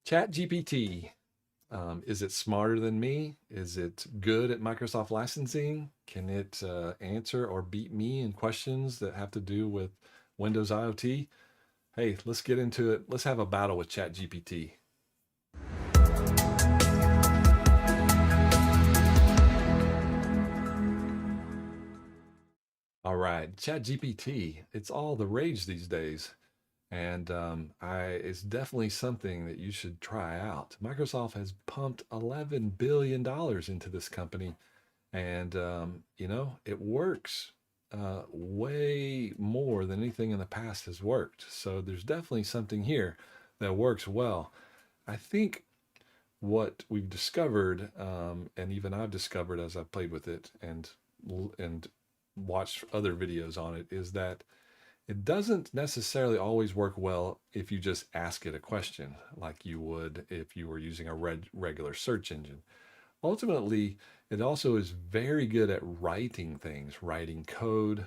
ChatGPT. Is it smarter than me? Is it good at Microsoft licensing? Can it answer or beat me in questions that have to do with Windows IoT? Hey, let's get into it. Let's have a battle with ChatGPT. All right, ChatGPT. It's all the rage these days. And it's definitely something that you should try out. Microsoft has pumped $11 billion into this company. And, it works way more than anything in the past has worked. So there's definitely something here that works well. I think what we've discovered, and even I've discovered as I've played with it and watched other videos on it, is that it doesn't necessarily always work well if you just ask it a question like you would if you were using a regular search engine. Ultimately, it also is very good at writing things, writing code,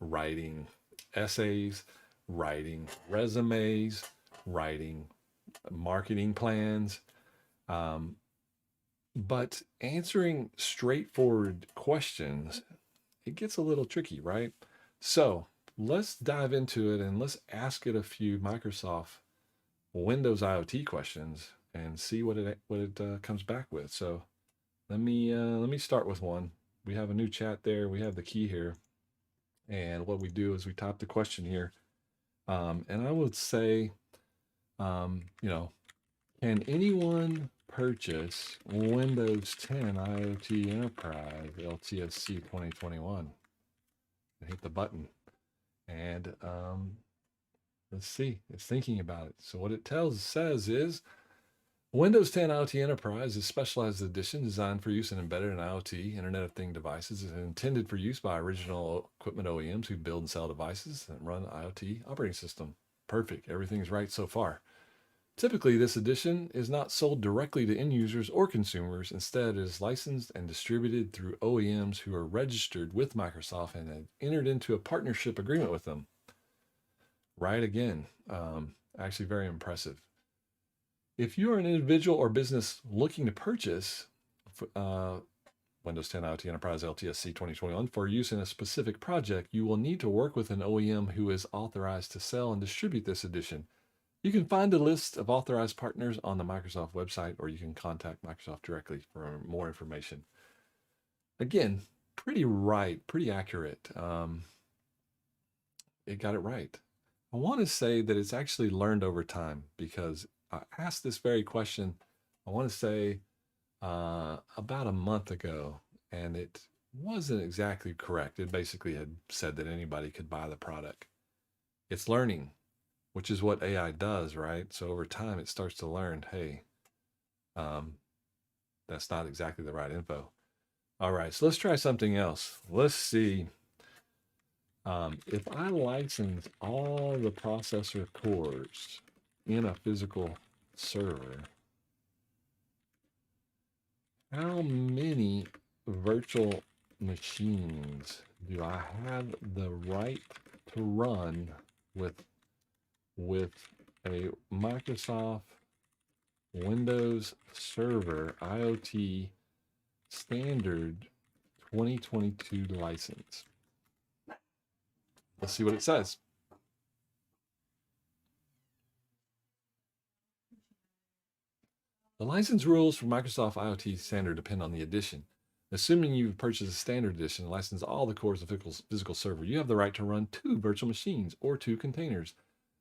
writing essays, writing resumes, writing marketing plans. But answering straightforward questions, it gets a little tricky, right? So let's dive into it and let's ask it a few Microsoft Windows IoT questions and see what it comes back with. So let me start with one. We have a new chat there. We have the key here, and what we do is we type the question here, and I would say, can anyone purchase Windows 10 IoT Enterprise LTSC 2021? And hit the button. And let's see, it's thinking about it. So what it says is, Windows 10 IoT Enterprise is a specialized edition designed for use in embedded and IoT, Internet of Things devices. It's intended for use by original equipment OEMs who build and sell devices that run IoT operating system. Perfect. Everything's right so far. Typically, this edition is not sold directly to end users or consumers. Instead, it is licensed and distributed through OEMs who are registered with Microsoft and have entered into a partnership agreement with them. Right again. Actually very impressive. If you're an individual or business looking to purchase Windows 10 IoT Enterprise LTSC 2021 for use in a specific project, you will need to work with an OEM who is authorized to sell and distribute this edition. You can find a list of authorized partners on the Microsoft website, or you can contact Microsoft directly for more information. Again, pretty right, pretty accurate. It got it right. I want to say that it's actually learned over time, because I asked this very question, I want to say about a month ago, and it wasn't exactly correct. It basically had said that anybody could buy the product. It's learning, which is what AI does, right? So over time, it starts to learn, hey, that's not exactly the right info. All right, so let's try something else. Let's see. If I license all the processor cores in a physical server, how many virtual machines do I have the right to run with a Microsoft Windows Server IoT Standard 2022 license? Let's see what it says. The license rules for Microsoft IoT Standard depend on the edition. Assuming you've purchased a standard edition and licensed all the cores of physical server, you have the right to run 2 virtual machines or 2 containers.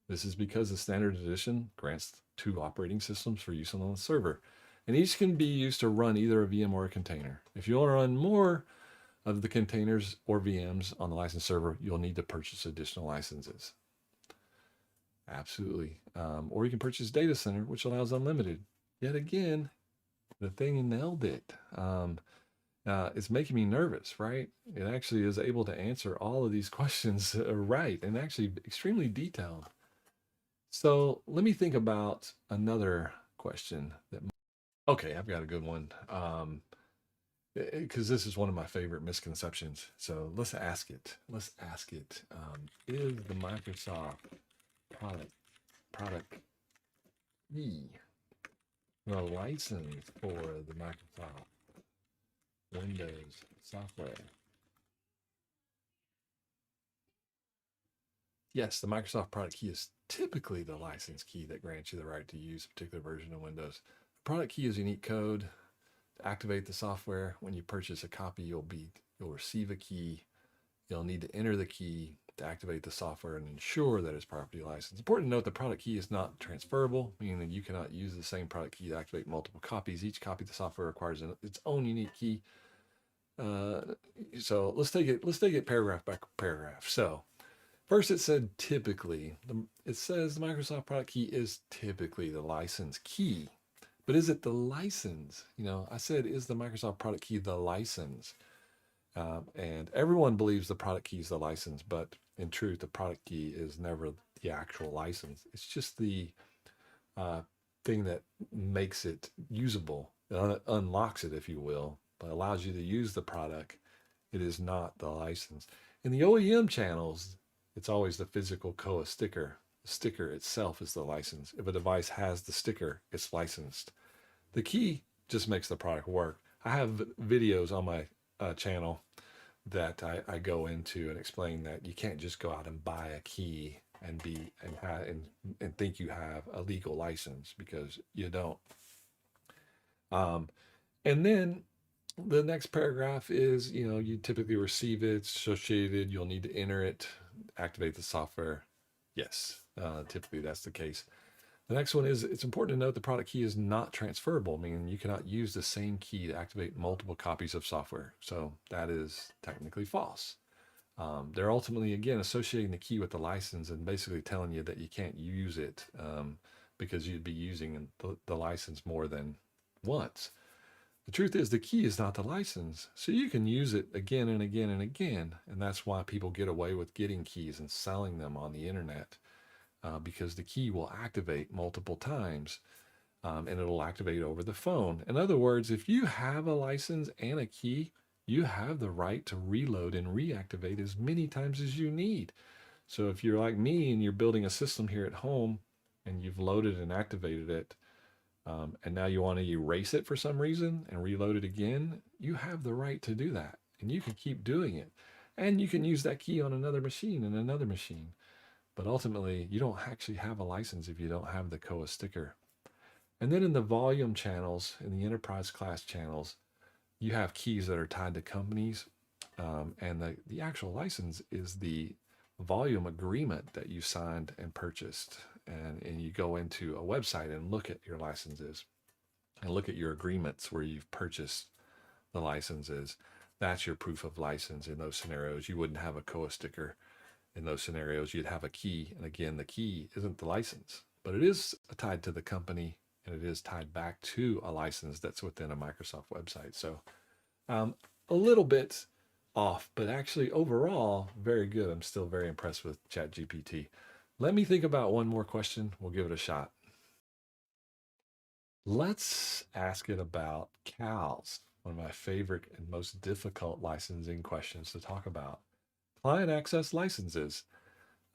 This is because the standard edition grants 2 operating systems for use on the server, and each can be used to run either a VM or a container. If you want to run more of the containers or VMs on the licensed server, you'll need to purchase additional licenses. Absolutely. Or you can purchase Data Center, which allows unlimited. Yet again, the thing nailed it. It's making me nervous, right? It actually is able to answer all of these questions right, and actually extremely detailed. So let me think about another question. Okay, I've got a good one. Because this is one of my favorite misconceptions. So let's ask it. Is the Microsoft product the license for the Microsoft Windows software. Yes, the Microsoft product key is typically the license key that grants you the right to use a particular version of Windows. The product key is unique code to activate the software. When you purchase a copy, you'll receive a key. You'll need to enter the key to activate the software and ensure that it's properly licensed. It's important to note the product key is not transferable, meaning that you cannot use the same product key to activate multiple copies. Each copy of the software requires its own unique key. So let's take it paragraph by paragraph. So first, it said typically. It says the Microsoft product key is typically the license key. But is it the license? I said, is the Microsoft product key the license? And everyone believes the product key is the license, but in truth, the product key is never the actual license. It's just the thing that makes it usable, unlocks it, if you will, but allows you to use the product. It is not the license. In the OEM channels, it's always the physical COA sticker. The sticker itself is the license. If a device has the sticker, it's licensed. The key just makes the product work. I have videos on my channel that I go into and explain that you can't just go out and buy a key and think you have a legal license, because you don't. And then the next paragraph is, you typically receive it, it's associated, you'll need to enter it, activate the software. Yes, typically that's the case. The next one is, it's important to note the product key is not transferable, meaning you cannot use the same key to activate multiple copies of software. So that is technically false. They're ultimately, again, associating the key with the license and basically telling you that you can't use it because you'd be using the license more than once. The truth is, the key is not the license, so you can use it again and again and again. And that's why people get away with getting keys and selling them on the internet. Because the key will activate multiple times and it'll activate over the phone. In other words, if you have a license and a key, you have the right to reload and reactivate as many times as you need. So if you're like me and you're building a system here at home and you've loaded and activated it, and now you want to erase it for some reason and reload it again, you have the right to do that. And you can keep doing it. And you can use that key on another machine and another machine. But ultimately, you don't actually have a license if you don't have the COA sticker. And then in the volume channels, in the enterprise class channels, you have keys that are tied to companies. And the actual license is the volume agreement that you signed and purchased. And you go into a website and look at your licenses and look at your agreements where you've purchased the licenses. That's your proof of license. In those scenarios, you wouldn't have a COA sticker. In those scenarios, you'd have a key. And again, the key isn't the license, but it is tied to the company and it is tied back to a license that's within a Microsoft website. So a little bit off, but actually overall, very good. I'm still very impressed with ChatGPT. Let me think about one more question. We'll give it a shot. Let's ask it about CALs, one of my favorite and most difficult licensing questions to talk about. Client access licenses.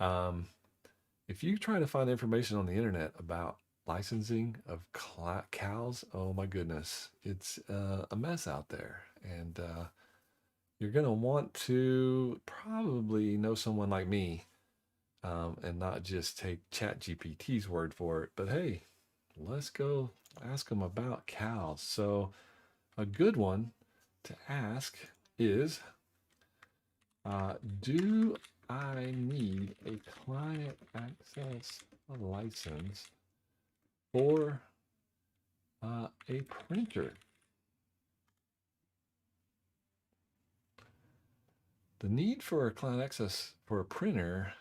If you try to find information on the internet about licensing of CALs, oh my goodness, it's a mess out there. And you're going to want to probably know someone like me and not just take ChatGPT's word for it. But hey, let's go ask them about CALs. So a good one to ask is, do I need a client access license for a printer? The need for a client access for a printer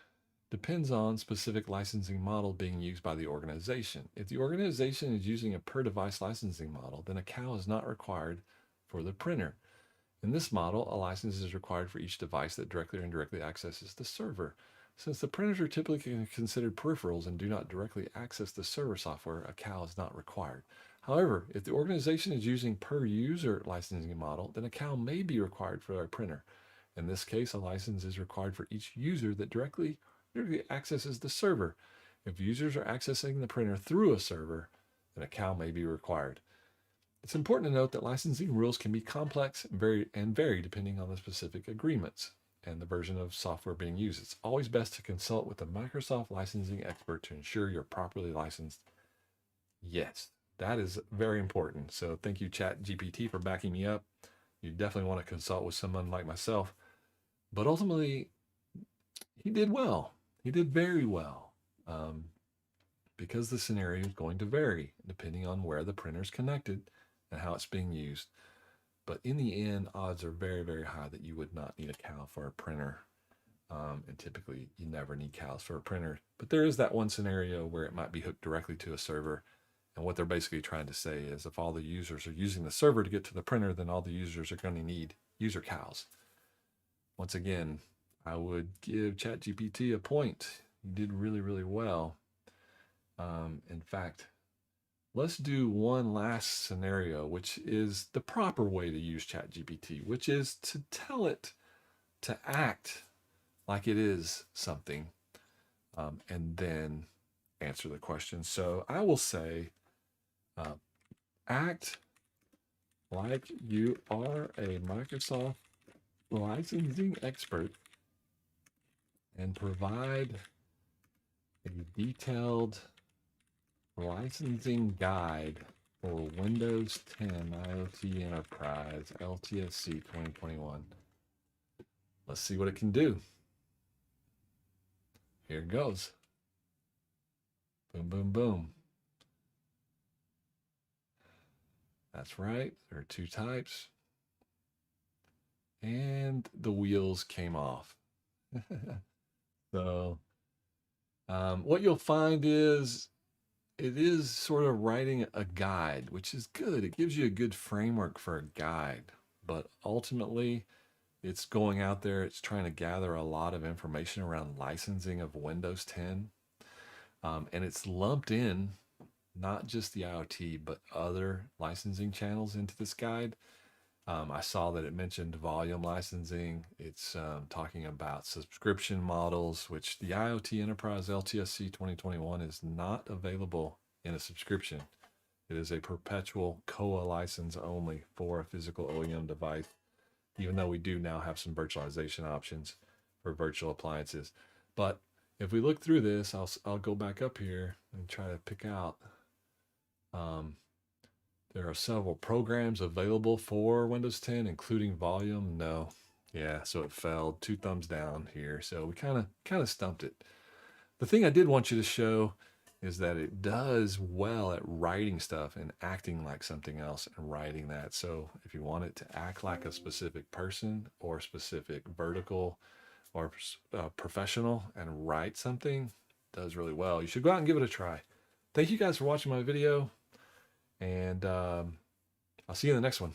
depends on specific licensing model being used by the organization. If the organization is using a per device licensing model, then a CAL is not required for the printer. In this model, a license is required for each device that directly or indirectly accesses the server. Since the printers are typically considered peripherals and do not directly access the server software, a CAL is not required. However, if the organization is using per user licensing model, then a CAL may be required for a printer. In this case, a license is required for each user that directly accesses the server. If users are accessing the printer through a server, and a CAL may be required. It's important to note that licensing rules can be complex and vary depending on the specific agreements and the version of software being used. It's always best to consult with a Microsoft licensing expert to ensure you're properly licensed. Yes, that is very important. So thank you, ChatGPT, for backing me up. You definitely want to consult with someone like myself. But ultimately, he did well. He did very well. Because the scenario is going to vary depending on where the printer is connected and how it's being used. But in the end, odds are very, very high that you would not need a CAL for a printer. And typically, you never need CALs for a printer. But there is that one scenario where it might be hooked directly to a server. And what they're basically trying to say is if all the users are using the server to get to the printer, then all the users are going to need user CALs. Once again, I would give ChatGPT a point. You did really, really well. In fact, let's do one last scenario, which is the proper way to use ChatGPT, which is to tell it to act like it is something, and then answer the question. So I will say, act like you are a Microsoft licensing expert and provide a detailed licensing guide for Windows 10 IoT Enterprise LTSC 2021. Let's see what it can do. Here it goes. Boom, boom, boom. That's right. There are two types. And the wheels came off. So what you'll find is it is sort of writing a guide, which is good. It gives you a good framework for a guide, but ultimately it's going out there. It's trying to gather a lot of information around licensing of Windows 10. And it's lumped in not just the IoT, but other licensing channels into this guide. I saw that it mentioned volume licensing. It's talking about subscription models, which the IoT Enterprise LTSC 2021 is not available in a subscription. It is a perpetual COA license only for a physical OEM device, even though we do now have some virtualization options for virtual appliances. But if we look through this, I'll go back up here and try to pick out. There are several programs available for Windows 10, including volume. No. Yeah, so it failed. 2 thumbs down here. So we kind of stumped it. The thing I did want you to show is that it does well at writing stuff and acting like something else and writing that. So if you want it to act like a specific person or specific vertical or professional and write something, it does really well. You should go out and give it a try. Thank you guys for watching my video. And I'll see you in the next one.